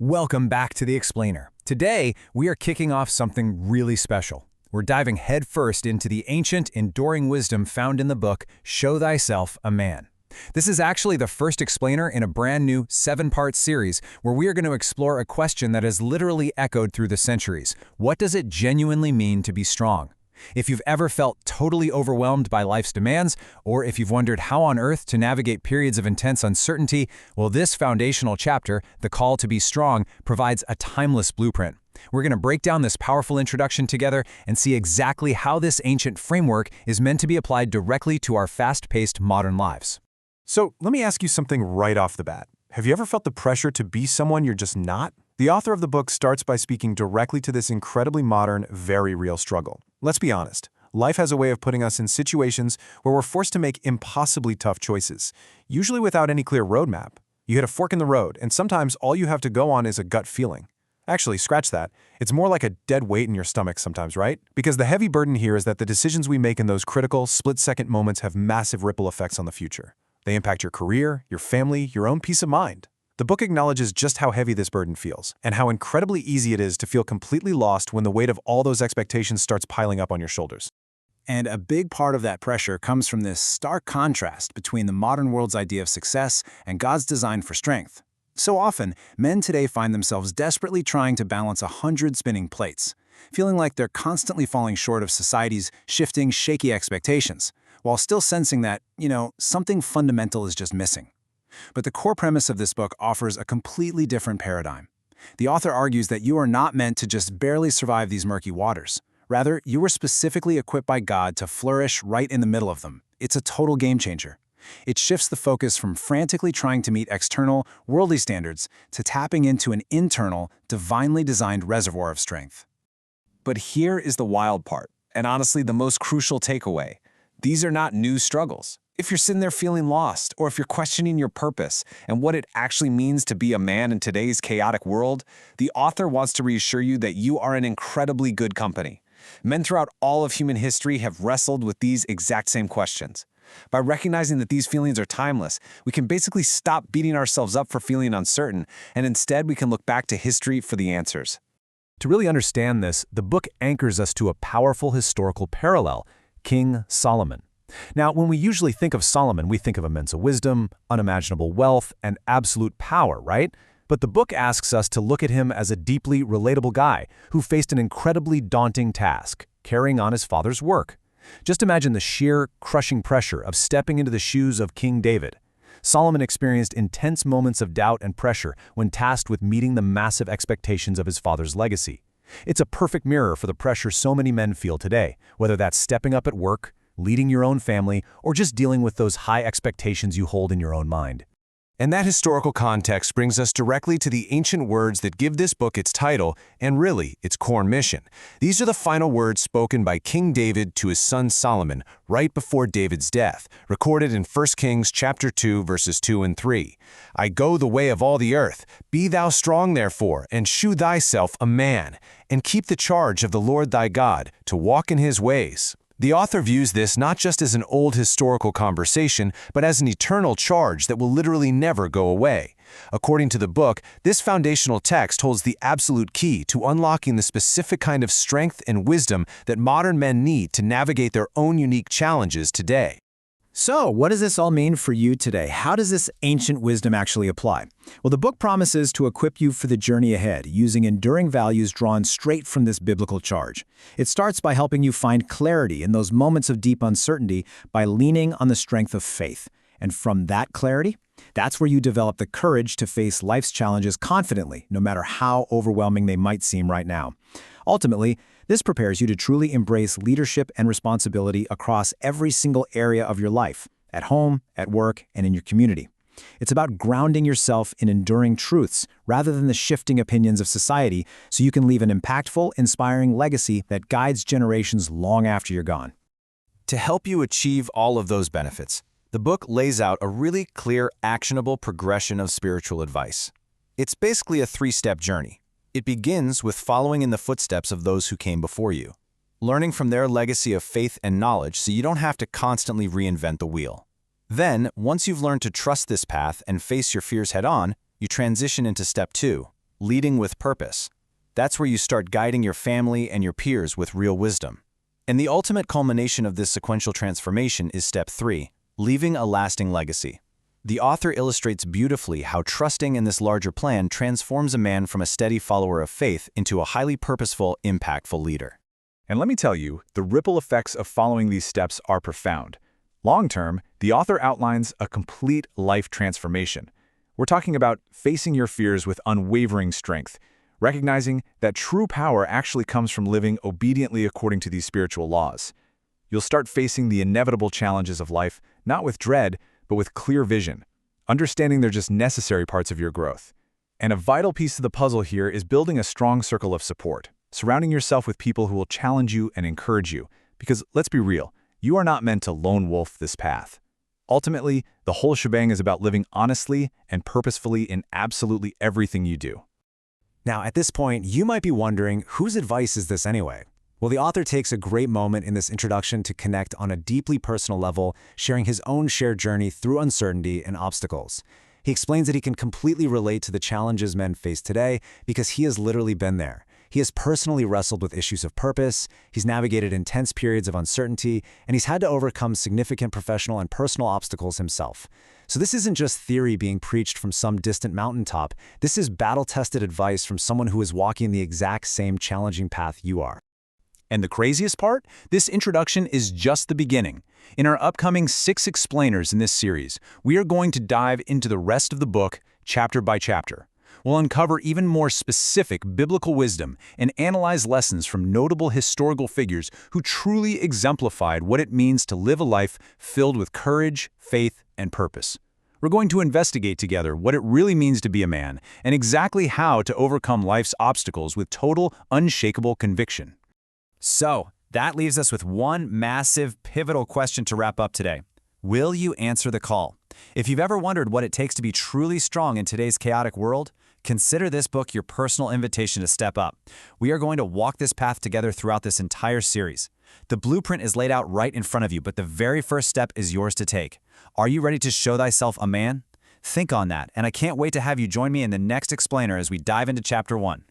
Welcome back to The Explainer. Today, we are kicking off something really special. We're diving headfirst into the ancient, enduring wisdom found in the book, Show Thyself A Man. This is actually the first explainer in a brand new 7-part series where we are going to explore a question that has literally echoed through the centuries. What does it genuinely mean to be strong? If you've ever felt totally overwhelmed by life's demands, or if you've wondered how on earth to navigate periods of intense uncertainty, well, this foundational chapter, The Call to Be Strong, provides a timeless blueprint. We're going to break down this powerful introduction together and see exactly how this ancient framework is meant to be applied directly to our fast-paced modern lives. So let me ask you something right off the bat. Have you ever felt the pressure to be someone you're just not? The author of the book starts by speaking directly to this incredibly modern, very real struggle. Let's be honest. Life has a way of putting us in situations where we're forced to make impossibly tough choices, usually without any clear roadmap. You hit a fork in the road, and sometimes all you have to go on is a gut feeling. Actually, scratch that. It's more like a dead weight in your stomach sometimes, right? Because the heavy burden here is that the decisions we make in those critical, split-second moments have massive ripple effects on the future. They impact your career, your family, your own peace of mind. The book acknowledges just how heavy this burden feels, and how incredibly easy it is to feel completely lost when the weight of all those expectations starts piling up on your shoulders. And a big part of that pressure comes from this stark contrast between the modern world's idea of success and God's design for strength. So often, men today find themselves desperately trying to balance 100 spinning plates, feeling like they're constantly falling short of society's shifting, shaky expectations, while still sensing that, something fundamental is just missing. But the core premise of this book offers a completely different paradigm. The author argues that you are not meant to just barely survive these murky waters. Rather, you were specifically equipped by God to flourish right in the middle of them. It's a total game changer. It shifts the focus from frantically trying to meet external, worldly standards to tapping into an internal, divinely designed reservoir of strength. But here is the wild part, and honestly the most crucial takeaway. These are not new struggles. If you're sitting there feeling lost, or if you're questioning your purpose and what it actually means to be a man in today's chaotic world, the author wants to reassure you that you are in incredibly good company. Men throughout all of human history have wrestled with these exact same questions. By recognizing that these feelings are timeless, we can basically stop beating ourselves up for feeling uncertain, and instead we can look back to history for the answers. To really understand this, the book anchors us to a powerful historical parallel, King Solomon. Now, when we usually think of Solomon, we think of immense wisdom, unimaginable wealth, and absolute power, right? But the book asks us to look at him as a deeply relatable guy who faced an incredibly daunting task, carrying on his father's work. Just imagine the sheer, crushing pressure of stepping into the shoes of King David. Solomon experienced intense moments of doubt and pressure when tasked with meeting the massive expectations of his father's legacy. It's a perfect mirror for the pressure so many men feel today, whether that's stepping up at work, leading your own family, or just dealing with those high expectations you hold in your own mind. And that historical context brings us directly to the ancient words that give this book its title and really its core mission. These are the final words spoken by King David to his son Solomon right before David's death, recorded in 1 Kings chapter 2 verses 2 and 3. I go the way of all the earth. Be thou strong therefore, and shew thyself a man, and keep the charge of the Lord thy God, to walk in his ways. The author views this not just as an old historical conversation, but as an eternal charge that will literally never go away. According to the book, this foundational text holds the absolute key to unlocking the specific kind of strength and wisdom that modern men need to navigate their own unique challenges today. So, what does this all mean for you today? How does this ancient wisdom actually apply? Well, the book promises to equip you for the journey ahead, using enduring values drawn straight from this biblical charge. It starts by helping you find clarity in those moments of deep uncertainty by leaning on the strength of faith. And from that clarity, that's where you develop the courage to face life's challenges confidently, no matter how overwhelming they might seem right now. Ultimately, this prepares you to truly embrace leadership and responsibility across every single area of your life, at home, at work, and in your community. It's about grounding yourself in enduring truths rather than the shifting opinions of society so you can leave an impactful, inspiring legacy that guides generations long after you're gone. To help you achieve all of those benefits, the book lays out a really clear, actionable progression of spiritual advice. It's basically a 3-step journey. It begins with following in the footsteps of those who came before you, learning from their legacy of faith and knowledge so you don't have to constantly reinvent the wheel. Then, once you've learned to trust this path and face your fears head-on, you transition into step 2, leading with purpose. That's where you start guiding your family and your peers with real wisdom. And the ultimate culmination of this sequential transformation is step 3, leaving a lasting legacy. The author illustrates beautifully how trusting in this larger plan transforms a man from a steady follower of faith into a highly purposeful, impactful leader. And let me tell you, the ripple effects of following these steps are profound. Long-term, the author outlines a complete life transformation. We're talking about facing your fears with unwavering strength, recognizing that true power actually comes from living obediently according to these spiritual laws. You'll start facing the inevitable challenges of life, not with dread, but with clear vision, understanding they're just necessary parts of your growth. And a vital piece of the puzzle here is building a strong circle of support, surrounding yourself with people who will challenge you and encourage you, because let's be real, you are not meant to lone wolf this path. Ultimately, the whole shebang is about living honestly and purposefully in absolutely everything you do. Now, at this point, you might be wondering, whose advice is this anyway? Well, the author takes a great moment in this introduction to connect on a deeply personal level, sharing his own shared journey through uncertainty and obstacles. He explains that he can completely relate to the challenges men face today because he has literally been there. He has personally wrestled with issues of purpose, he's navigated intense periods of uncertainty, and he's had to overcome significant professional and personal obstacles himself. So this isn't just theory being preached from some distant mountaintop. This is battle-tested advice from someone who is walking the exact same challenging path you are. And the craziest part? This introduction is just the beginning. In our upcoming 6 explainers in this series, we are going to dive into the rest of the book, chapter by chapter. We'll uncover even more specific biblical wisdom and analyze lessons from notable historical figures who truly exemplified what it means to live a life filled with courage, faith, and purpose. We're going to investigate together what it really means to be a man and exactly how to overcome life's obstacles with total, unshakable conviction. So, that leaves us with one massive, pivotal question to wrap up today. Will you answer the call? If you've ever wondered what it takes to be truly strong in today's chaotic world, consider this book your personal invitation to step up. We are going to walk this path together throughout this entire series. The blueprint is laid out right in front of you, but the very first step is yours to take. Are you ready to show thyself a man? Think on that, and I can't wait to have you join me in the next explainer as we dive into Chapter 1.